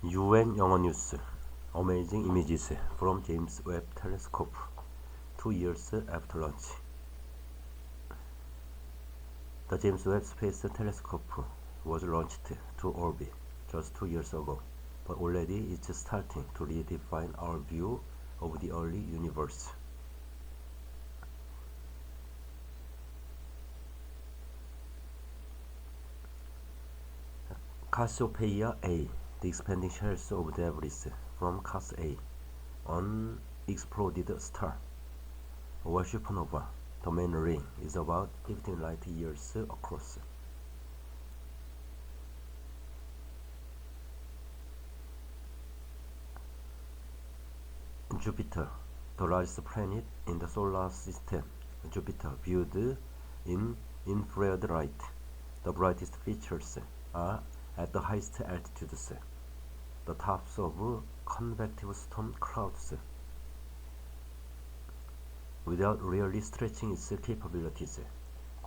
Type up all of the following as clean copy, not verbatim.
UN 영어뉴스 Amazing images from James Webb telescope 2 years after launch. The James Webb Space Telescope was launched to orbit just 2 years ago, but already it's starting to redefine our view of the early universe. Cassiopeia A, the expanding shells of debris from Cas A, an exploded star, or supernova. The main ring is about 15 light years across. Jupiter, the largest planet in the solar system. Jupiter viewed in infrared light. The brightest features are at the highest altitudes, the tops of convective storm clouds. Without really stretching its capabilities,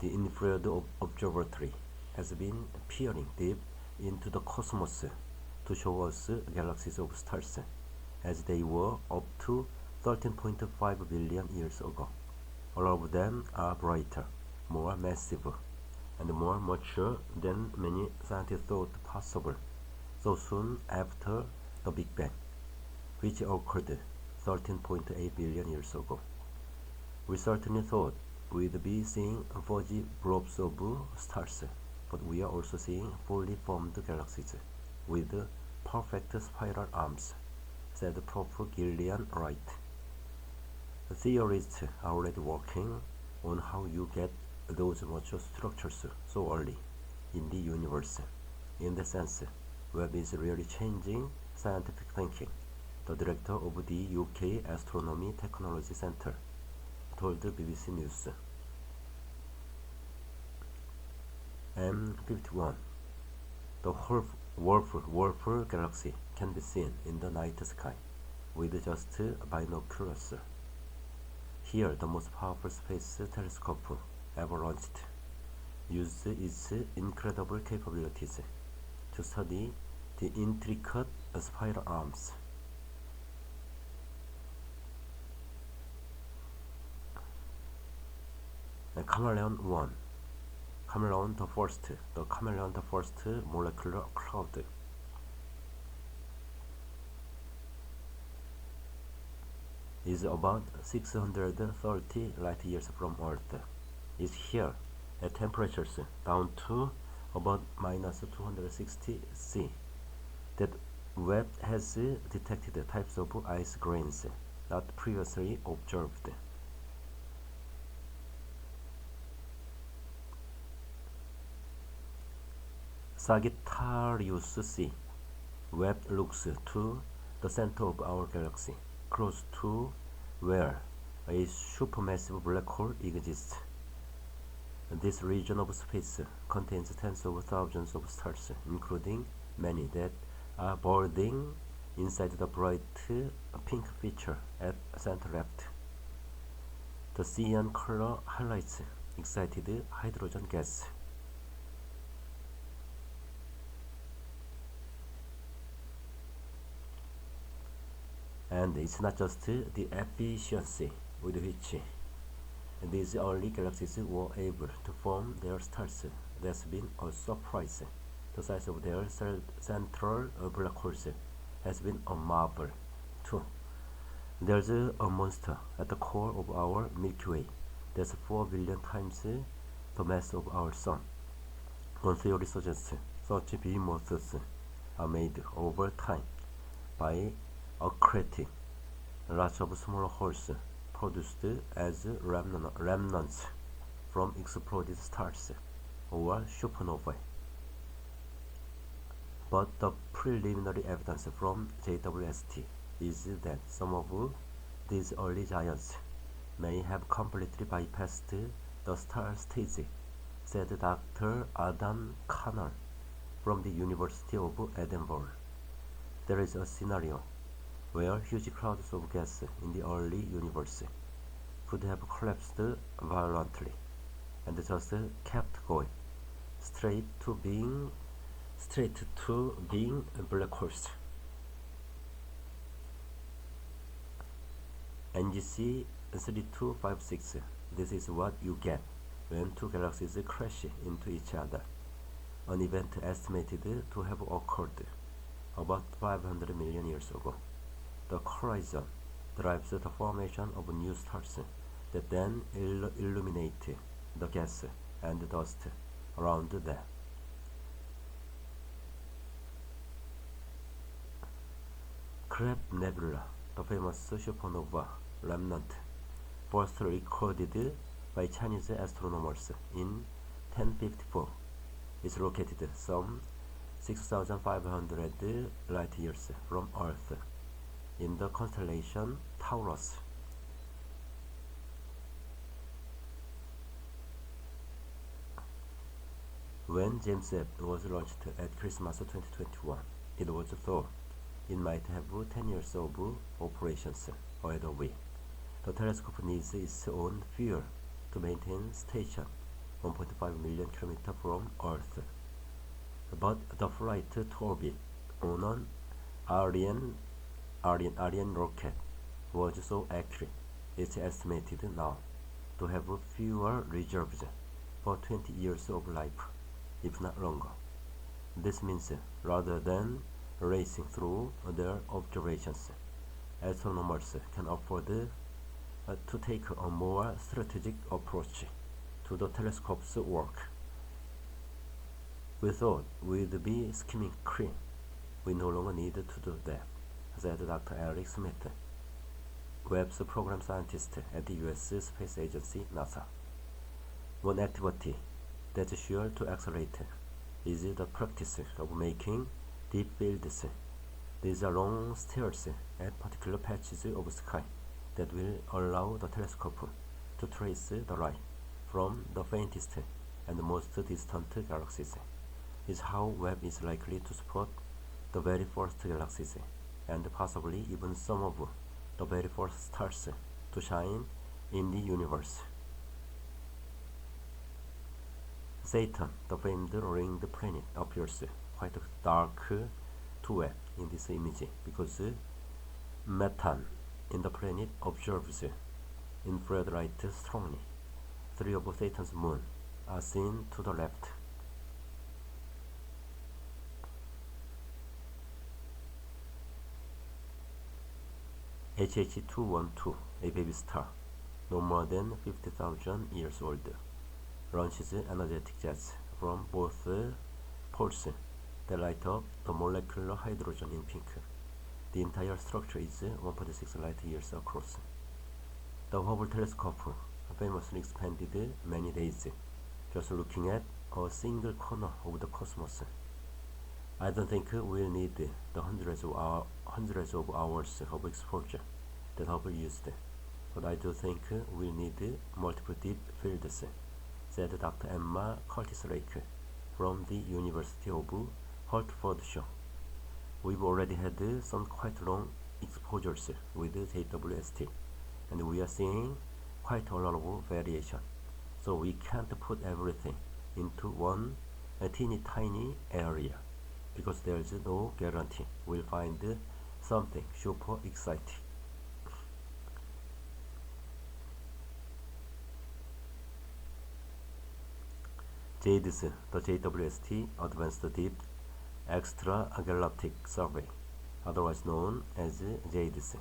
the infrared observatory has been peering deep into the cosmos to show us galaxies of stars as they were up to 13.5 billion years ago. All of them are brighter, more massive, and more mature than many scientists thought possible so soon after the Big Bang, which occurred 13.8 billion years ago. We certainly thought we'd be seeing fuzzy blobs of stars, but we are also seeing fully formed galaxies with perfect spiral arms, said Prof. Gillian Wright. Theorists are already working on how you get those mature structures so early in the universe. In the sense, Webb is really changing scientific thinking, the director of the UK Astronomy Technology Centre told BBC News. M51. The Wolf galaxy can be seen in the night sky with just binoculars. Here, the most powerful space telescope ever launched used its incredible capabilities to study the intricate spiral arms. Chameleon 1. Chameleon the first molecular cloud. Is about 630 light years from Earth. Is here at temperatures down to about minus 260 C. That Webb has detected types of ice grains not previously observed. Sagittarius C. Webb looks to the center of our galaxy, close to where a supermassive black hole exists. This region of space contains tens of thousands of stars, including many that are burning inside the bright pink feature at center left. The cyan color highlights excited hydrogen gas. And it's not just the efficiency with which these early galaxies were able to form their stars that's been a surprise. The size of their central black holes has been a marvel, too. There's a monster at the core of our Milky Way that's 4 billion times the mass of our Sun. One theory suggests such behemoths are made over time by accreting lots of smaller holes produced as remnants from exploded stars or supernovae. But the preliminary evidence from JWST is that some of these early giants may have completely bypassed the star stage, said Dr. Adam Connell from the University of Edinburgh. There is a scenario where huge clouds of gas in the early universe could have collapsed violently and just kept going straight to being black holes. NGC 3256. This is what you get when two galaxies crash into each other. An event estimated to have occurred about 500 million years ago. The horizon drives the formation of new stars that then illuminate the gas and dust around them. Crab Nebula, the famous supernova remnant, first recorded by Chinese astronomers in 1054, is located some 6,500 light years from Earth in the constellation Taurus. When James Webb was launched at Christmas 2021, it was thought it might have 10 years of operations ahead of it. The telescope needs its own fuel to maintain station 1.5 million km from Earth. But the flight to orbit on an Ariane rocket was so accurate, it's estimated now to have fuel reserves for 20 years of life, if not longer. This means rather than racing through their observations, astronomers can afford to take a more strategic approach to the telescope's work. We thought we'd be skimming cream. We no longer need to do that, said Dr. Eric Smith, Webb's program scientist at the U.S. Space Agency, NASA. One activity that's sure to accelerate is the practice of making deep fields. These are long stairs at particular patches of sky that will allow the telescope to trace the light from the faintest and most distant galaxies. Is how Webb is likely to spot the very first galaxies and possibly even some of the very first stars to shine in the universe. Saturn, the famed ringed planet, appears quite dark to Webb in this image because methane in the planet absorbs infrared light strongly. 3 of Saturn's moons are seen to the left. HH212, a baby star, no more than 50,000 years old, launches energetic jets from both poles that light up the molecular hydrogen in pink. The entire structure is 1.6 light years across. The Hubble telescope famously expanded many days just looking at a single corner of the cosmos. I don't think we'll need the hundreds of hours of exposure that Hubble used, but I do think we'll need multiple deep fields, said Dr. Emma Curtis-Lake from the University of Hertfordshire. We've already had some quite long exposures with JWST, and we are seeing quite a lot of variation, so we can't put everything into one teeny tiny area, because there's no guarantee we'll find something super exciting. JADES, the JWST Advanced Deep Extragalactic Survey, otherwise known as JADES,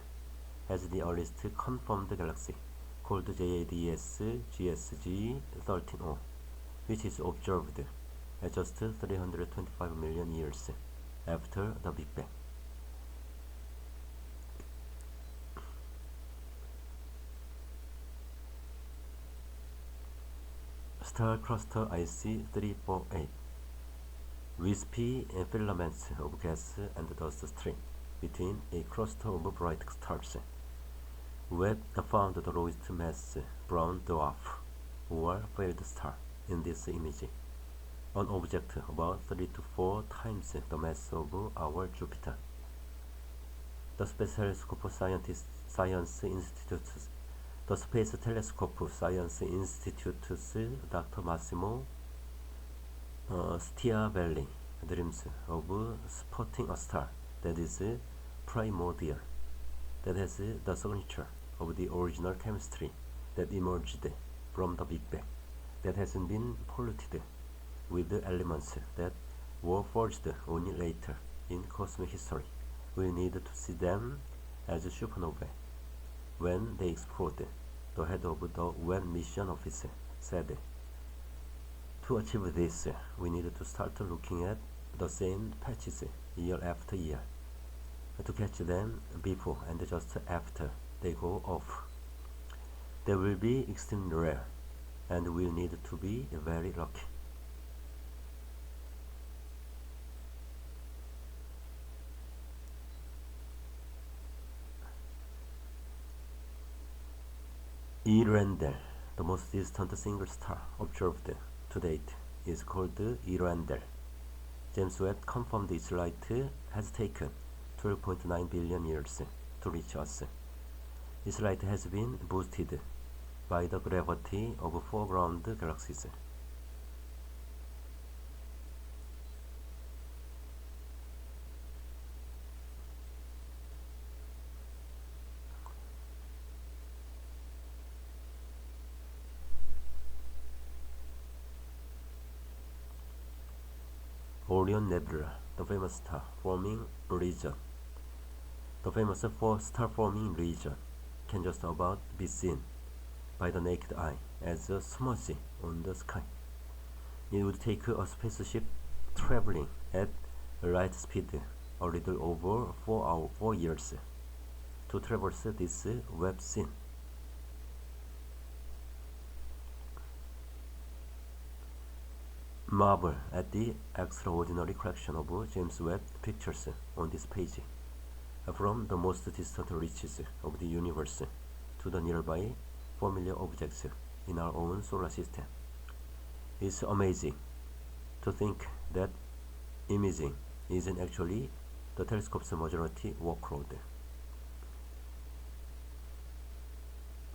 has the earliest confirmed galaxy called JADS GSG 13O, which is observed at just 325 million years after the Big Bang. Star cluster IC 348, wispy filaments of gas and dust stream between a cluster of bright stars. Webb found the lowest mass brown dwarf, or failed star, in this image, an object about 3 to 4 times the mass of our Jupiter. The Space Telescope Science Institute's Dr. Massimo Stiavelli dreams of spotting a star that is primordial, that has the signature of the original chemistry that emerged from the Big Bang, that hasn't been polluted with elements that were forged only later in cosmic history. We need to see them as supernovae when they explode, the head of the Webb mission office said. To achieve this, we need to start looking at the same patches year after year, to catch them before and just after they go off. They will be extremely rare, and we'll need to be very lucky. Earendel, the most distant single star observed to date, is called Earendel. James Webb confirmed its light has taken 12.9 billion years to reach us. Its light has been boosted by the gravity of foreground galaxies. Orion Nebula, the famous star-forming region. The famous star-forming region can just about be seen by the naked eye as a smudge on the sky. It would take a spaceship traveling at light speed a little over 4 years to traverse this web scene. Marvel at the extraordinary collection of James Webb pictures on this page, from the most distant reaches of the universe to the nearby familiar objects in our own solar system. It's amazing to think that imaging isn't actually the telescope's majority workload.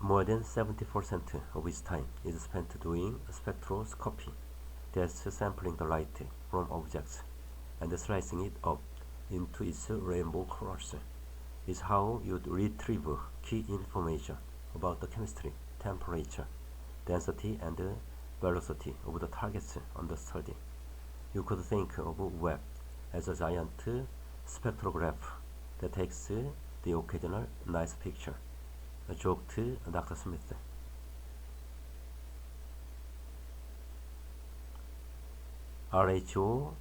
More than 70% of its time is spent doing spectroscopy. That's sampling the light from objects and slicing it up into its rainbow colors. Is how you'd retrieve key information about the chemistry, temperature, density, and velocity of the targets under study. You could think of Webb as a giant spectrograph that takes the occasional nice picture, joked Dr. Smith. RHO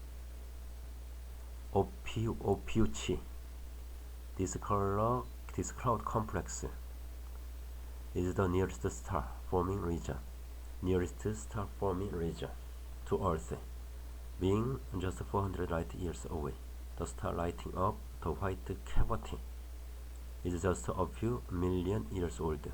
Ophiuchi. This cloud complex is the nearest star-forming region to Earth, being just 400 light years away. The star lighting up the white cavity is just a few million years old.